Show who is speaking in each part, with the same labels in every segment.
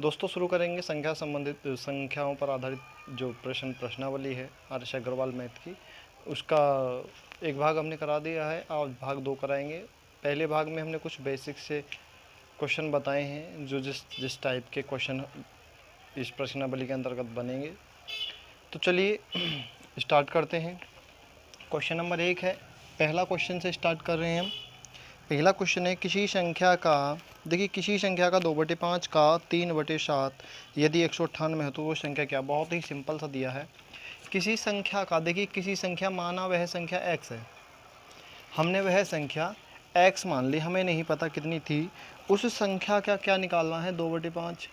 Speaker 1: दोस्तों शुरू करेंगे संख्या संबंधित संख्याओं पर आधारित जो प्रश्नावली है आदर्श अग्रवाल मैथ की, उसका एक भाग हमने करा दिया है और भाग 2 कराएंगे। पहले भाग में हमने कुछ बेसिक से क्वेश्चन बताए हैं जो जिस टाइप के क्वेश्चन इस प्रश्नावली के अंतर्गत बनेंगे। तो चलिए स्टार्ट करते हैं। क्वेश्चन नंबर 1 है, पहला क्वेश्चन से स्टार्ट कर रहे हैं हम। पहला क्वेश्चन है, किसी संख्या का, देखिए किसी संख्या का 2/5 का 3/7 यदि 198 है तो वो संख्या क्या। बहुत ही सिंपल सा दिया है। किसी संख्या का, देखिए किसी संख्या माना वह संख्या x है, हमने वह संख्या x मान ली, हमें नहीं पता कितनी थी। उस संख्या का क्या निकालना है, 2/5।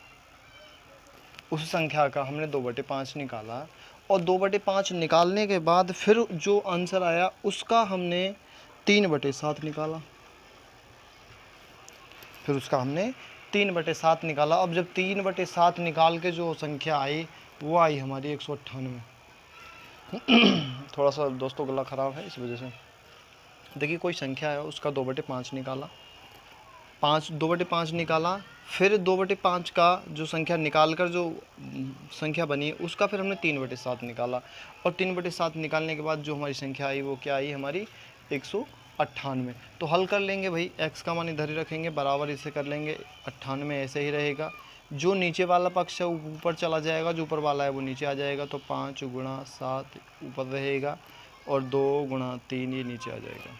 Speaker 1: उस संख्या का हमने 2/5 निकाला और 2/5 निकालने के बाद फिर जो आंसर आया उसका हमने 3/7 निकाला। फिर उसका हमने 3/7 निकाला। अब जब 3/7 निकाल के जो संख्या आई वो आई हमारी 198। थोड़ा सा दोस्तों गला ख़राब है इस वजह से। देखिए कोई संख्या है, उसका 2/5 निकाला, 2/5 निकाला, फिर 2/5 का जो संख्या निकाल कर जो संख्या बनी उसका फिर हमने 3/7 निकाला और 3/7 निकालने के बाद जो हमारी संख्या आई वो क्या आई हमारी 198। तो हल कर लेंगे भाई, x का मान इधर ही रखेंगे, बराबर इसे कर लेंगे, 98 ऐसे ही रहेगा। जो नीचे वाला पक्ष है ऊपर चला जाएगा, जो ऊपर वाला है वो नीचे आ जाएगा। तो 5 × 7 ऊपर रहेगा और 2 × 3 ये नीचे आ जाएगा।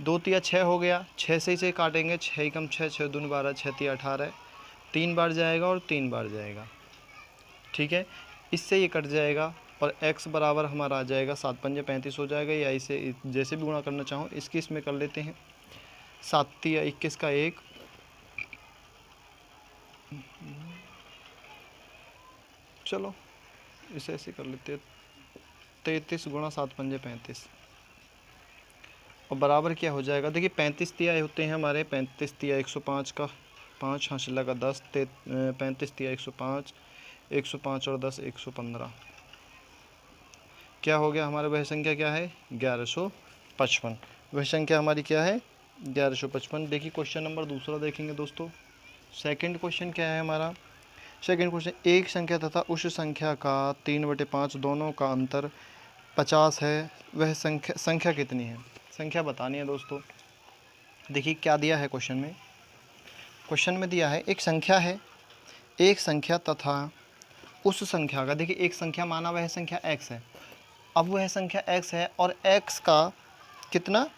Speaker 1: 2 तिया 6 हो गया, 6 से इसे काटेंगे, 6 कम 6, 6 दूनी 12, 6 तिया 18, 3 बार जाएगा और 3 बार जाएगा। ठीक है, इससे ये कट जाएगा और x बराबर हमारा आ जाएगा 7 पंजे 35 हो जाएगा, या इसे जैसे भी गुणा करना चाहो इसकी इसमें कर लेते हैं। 7 तिया 21 का 1, चलो इसे ऐसे कर लेते हैं, 33 × 7 पंजे 35 और बराबर क्या हो जाएगा। देखिए 35 तिया होते हैं हमारे, 35 तिया 105 का 5, हासिला का 10, 35 तिया 105, 105 और 10 115। क्या हो गया हमारा, वह संख्या क्या है 1155। वह संख्या हमारी क्या है 1155। देखिए क्वेश्चन नंबर दूसरा देखेंगे दोस्तों। सेकंड क्वेश्चन क्या है हमारा। सेकंड क्वेश्चन, एक संख्या तथा उस संख्या का 3/5 दोनों का अंतर 50 है, वह संख्या कितनी है। संख्या बतानी है दोस्तों। देखिए क्या दिया है क्वेश्चन में। क्वेश्चन में दिया है एक संख्या है, एक संख्या तथा उस संख्या का, देखिए एक संख्या माना वह संख्या x है। अब वह संख्या x है और x का कितना,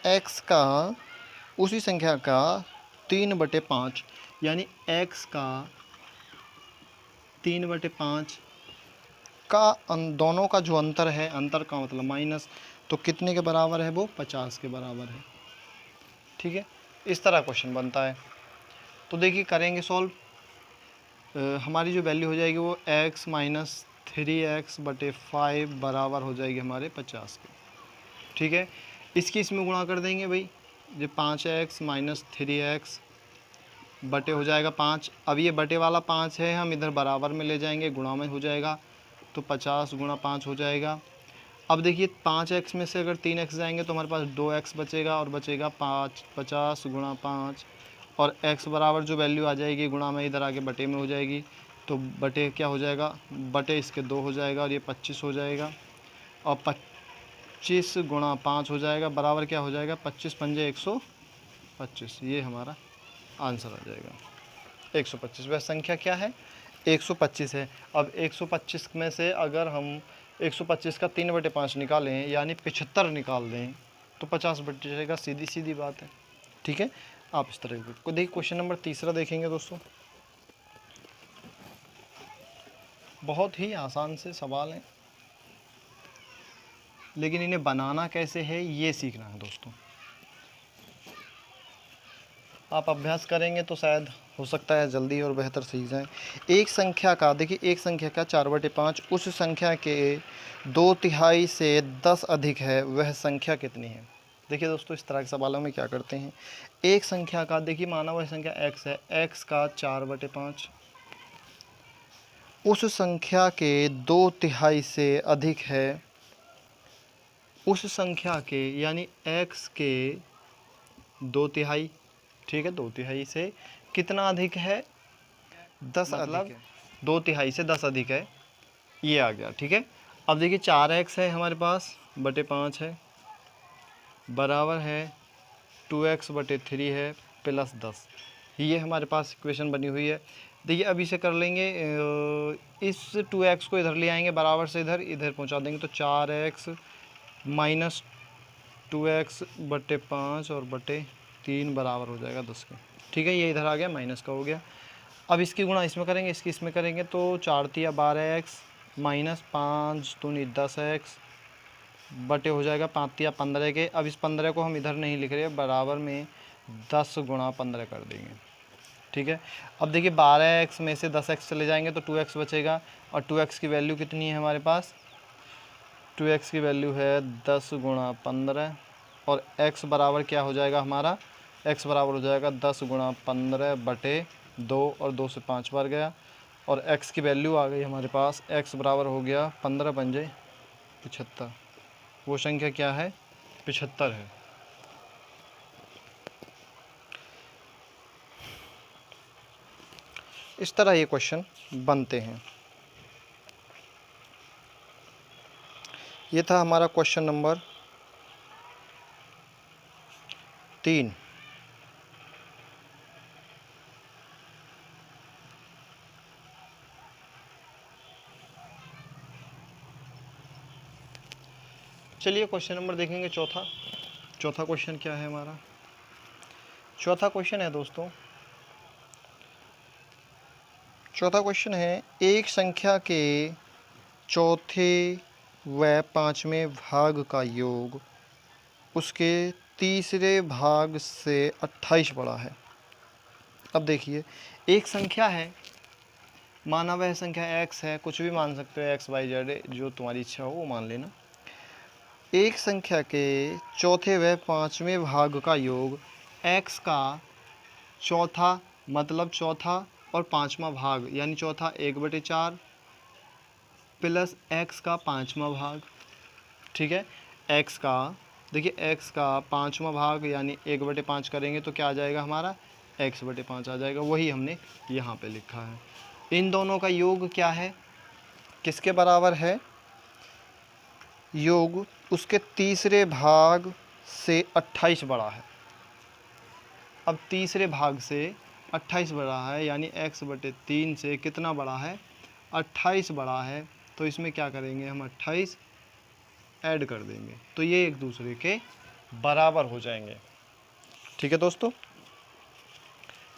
Speaker 1: x का उसी संख्या का 3/5 यानी x का 3/5 का दोनों का जो अंतर है, अंतर का मतलब माइनस, तो कितने के बराबर है वो 50 के बराबर है। ठीक है, इस तरह क्वेश्चन बनता है। तो देखिए करेंगे सॉल्व। हमारी जो वैल्यू हो जाएगी वो x - 3x/5 बराबर हो जाएगी हमारे 50 के। ठीक है, इसकी इसमें गुणा कर देंगे भाई, जो 5x - 3x बटे हो जाएगा 5। अब ये बटे वाला 5 है, हम इधर बराबर में ले जाएंगे, गुणा में हो जाएगा, तो 50 × 5 हो जाएगा। अब देखिए 5x में से अगर 3x जाएंगे तो हमारे पास 2x बचेगा और बचेगा 5, 50 × 5 और x बराबर जो वैल्यू आ जाएगी गुणा में इधर आके बटे में हो जाएगी, तो बटे क्या हो जाएगा, बटे इसके 2 हो जाएगा और ये 25 हो जाएगा और 25 × 5 हो जाएगा, बराबर क्या हो जाएगा 25 पंजे 125। ये हमारा आंसर आ जाएगा 125। वह संख्या क्या है 125 है। अब 125 में से अगर हम 125 का 3/5 निकालें यानी 75 निकाल दें तो 50 बचेगा, सीधी सीधी बात है। ठीक है, आप इस तरह को देखिए। क्वेश्चन नंबर तीसरा देखेंगे दोस्तों। बहुत ही आसान से सवाल हैं, लेकिन इन्हें बनाना कैसे है ये सीखना है दोस्तों। आप अभ्यास करेंगे तो शायद हो सकता है जल्दी और बेहतर सीख जाएं। एक संख्या का, देखिए एक संख्या का 4/5 उस संख्या के 2/3 से 10 अधिक है, वह संख्या कितनी है। देखिए दोस्तों इस तरह के सवालों में क्या करते हैं, एक संख्या का, देखिए माना वह संख्या x है, x का 4/5 उस संख्या के 2/3 से अधिक है, उस संख्या के यानी x के 2/3, ठीक है 2/3 से कितना अधिक है 10 मतलब 2/3 से 10 अधिक है, ये आ गया। ठीक है, अब देखिए 4x है हमारे पास बटे 5 है, बराबर है 2x बटे 3 है प्लस 10। ये हमारे पास इक्वेशन बनी हुई है। देखिए अब इसे कर लेंगे, इस 2x को इधर ले आएंगे, बराबर से इधर इधर पहुंचा देंगे, तो 4x माइनस 2x बटे 5 और बटे 3 बराबर हो जाएगा 10 के। ठीक है, ये इधर आ गया, माइनस का हो गया। अब इसकी गुणा इसमें करेंगे, इसकी इसमें करेंगे, तो 4 तिया 12x माइनस 5 दूनी 10x बटे हो जाएगा 5 तिया 15 के। अब इस 15 को हम इधर नहीं लिख रहे, बराबर में 10 गुणा 15 कर देंगे। ठीक है, अब देखिए 12x में से 10x चले जाएंगे तो 2x बचेगा, और 2x की वैल्यू कितनी है हमारे पास, 2x की वैल्यू है 10 गुणा 15, और x बराबर क्या हो जाएगा हमारा, x बराबर हो जाएगा 10 गुणा 15 बटे 2, और 2 से 5 बार गया, और x की वैल्यू आ गई हमारे पास, x बराबर हो गया 15 पंजे 75। वो संख्या क्या है, 75 है। इस तरह ये क्वेश्चन बनते हैं। ये था हमारा क्वेश्चन नंबर 3। चलिए क्वेश्चन नंबर देखेंगे चौथा। चौथा क्वेश्चन क्या है हमारा, चौथा क्वेश्चन है दोस्तों, चौथा क्वेश्चन है एक संख्या के चौथे व पांचवें भाग का योग उसके तीसरे भाग से 28 बड़ा है। अब देखिए एक संख्या है, माना वह संख्या x है, कुछ भी मान सकते हो, x y z जो तुम्हारी इच्छा हो वो मान लेना। एक संख्या के चौथे व पांचवें भाग का योग x का चौथा मतलब चौथा और पांचवा भाग यानी चौथा 1/4 प्लस x का पांचवा भाग। ठीक है, x का देखिए x का पांचवा भाग यानी 1/5 करेंगे तो क्या आ जाएगा हमारा, x/5 आ जाएगा। वही हमने यहाँ पे लिखा है। इन दोनों का योग क्या है, किसके बराबर है, योग उसके तीसरे भाग से 28 बड़ा है। अब तीसरे भाग से 28 बड़ा है, यानी x/3 से कितना बड़ा है, 28 बड़ा है। तो इसमें क्या करेंगे हम, 28 ऐड कर देंगे, तो ये एक दूसरे के बराबर हो जाएंगे। ठीक है दोस्तों,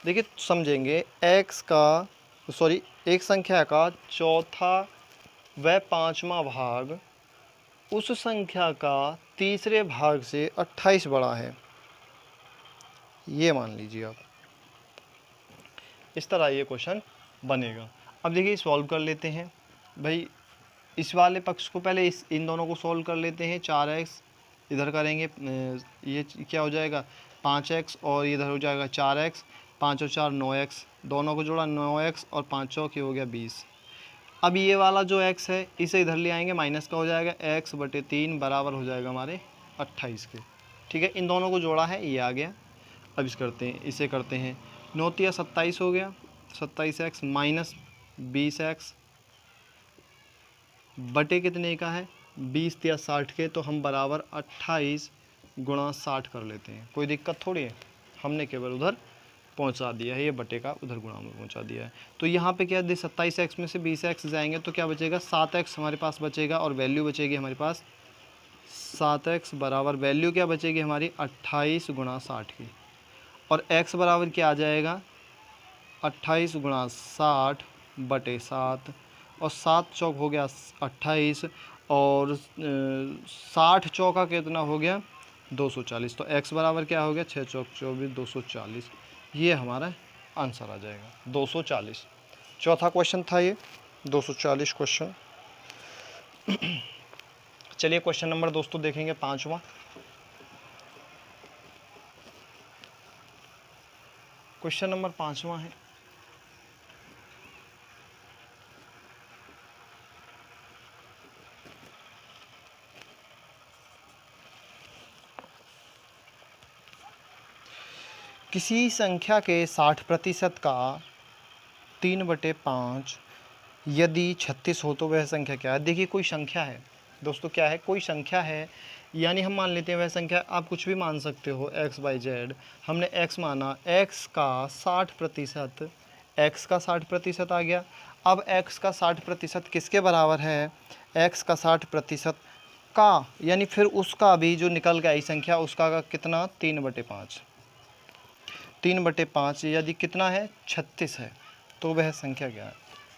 Speaker 1: देखिए समझेंगे, एक संख्या का चौथा व पांचवा भाग उस संख्या का तीसरे भाग से 28 बड़ा है, ये मान लीजिए आप। इस तरह ये क्वेश्चन बनेगा। अब देखिए सॉल्व कर लेते हैं भाई, इस वाले पक्ष को पहले इन दोनों को सॉल्व कर लेते हैं। 4x इधर करेंगे, ये क्या हो जाएगा 5x, और इधर हो जाएगा 4x, 5 और 4 9x, दोनों को जोड़ा 9x, और 5 चौक हो गया 20। अब ये वाला जो x है इसे इधर ले आएंगे, माइनस का हो जाएगा, x/3 बराबर हो जाएगा हमारे 28 के। ठीक है, इन दोनों को जोड़ा है, ये आ गया। अब इसे करते हैं 9 तिया 27 हो गया, 27x माइनस 20x बटे कितने का है, 20 या 60 के, तो हम बराबर 28 गुणा 60 कर लेते हैं। कोई दिक्कत थोड़ी है, हमने केवल उधर पहुंचा दिया है, ये बटे का उधर गुणा में पहुंचा दिया है। तो यहाँ पे क्या दे, 27x में से 20x जाएंगे तो क्या बचेगा, 7x हमारे पास बचेगा, और वैल्यू बचेगी हमारे पास 7x बराबर वैल्यू क्या बचेगी हमारी 28 गुणा 60 की, और x बराबर क्या आ जाएगा 28 गुणा 60 बटे 7, और 7 चौक हो गया 28, और 60 चौका कितना हो गया 240। तो x बराबर क्या हो गया 6 चौक 24 240, ये हमारा आंसर आ जाएगा 240। चौथा क्वेश्चन था ये 240 क्वेश्चन। चलिए क्वेश्चन नंबर दोस्तों देखेंगे पांचवा। क्वेश्चन नंबर पांचवा है, किसी संख्या के 60% का 3/5 यदि 36 हो तो वह संख्या क्या है। देखिए कोई संख्या है दोस्तों, क्या है, कोई संख्या है, यानी हम मान लेते हैं वह संख्या, आप कुछ भी मान सकते हो x y z। हमने x माना, x का 60%, x का 60% आ गया। अब x का 60% किसके बराबर है, x का 60% का, यानी फिर उसका भी जो निकल गया संख्या, उसका का कितना, 3/5। 3/5 यदि कितना है, 36 है, तो वह संख्या क्या है।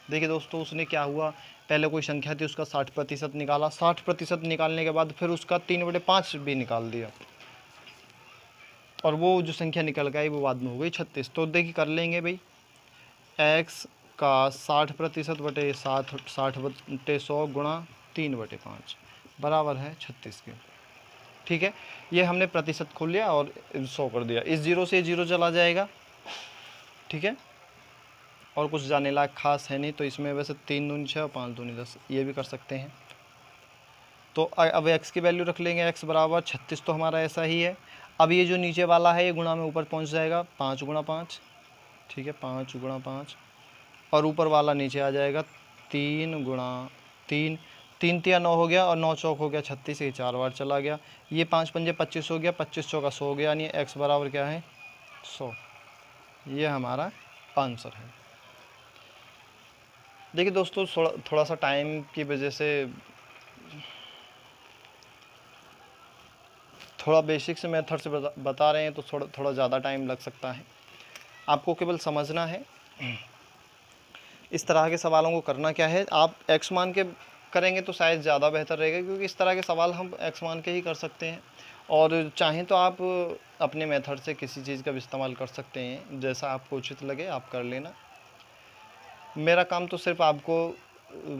Speaker 1: देखिए दोस्तों, उसने क्या हुआ, पहले कोई संख्या थी उसका 60% निकाला, 60% निकालने के बाद फिर उसका 3/5 भी निकाल दिया, और वो जो संख्या निकल गई वो बाद में हो गई 36। तो देखिए कर लेंगे भाई, x का 60% बटे 60/100 गुणा 3/5 बराबर है 36 के। ठीक है, ये हमने प्रतिशत खोल लिया और 100 कर दिया। इस जीरो से जीरो चला जाएगा। ठीक है, और कुछ जाने लायक खास है नहीं, तो इसमें वैसे 3 दूनी 6 और 5 दूनी 10, ये भी कर सकते हैं। तो अब x की वैल्यू रख लेंगे, x बराबर 36 तो हमारा ऐसा ही है। अब ये जो नीचे वाला है ये गुणा में ऊपर पहुंच जाएगा, 5 गुणा 5। ठीक है, 5 गुणा 5, और ऊपर वाला नीचे आ जाएगा 3 गुणा 3। 3 तिया 9 हो गया, और 9 चौक हो गया 36, ये 4 बार चला गया। ये 5 पंजे 25 हो गया, 25 चौका 100 हो गया, यानी x बराबर क्या है, 100। ये हमारा आंसर है। देखिए दोस्तों, थोड़ा सा टाइम की वजह से थोड़ा बेसिक से मेथड से बता रहे हैं, तो थोड़ा ज़्यादा टाइम लग सकता है। आपको केवल समझना है इस तरह के सवालों को करना क्या है। आप x मान के करेंगे तो शायद ज़्यादा बेहतर रहेगा, क्योंकि इस तरह के सवाल हम x मान के ही कर सकते हैं। और चाहें तो आप अपने मेथड से किसी चीज़ का भी इस्तेमाल कर सकते हैं, जैसा आपको उचित लगे आप कर लेना। मेरा काम तो सिर्फ आपको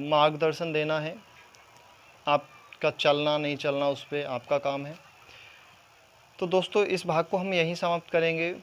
Speaker 1: मार्गदर्शन देना है, आपका चलना नहीं चलना उस पर आपका काम है। तो दोस्तों, इस भाग को हम यहीं समाप्त करेंगे।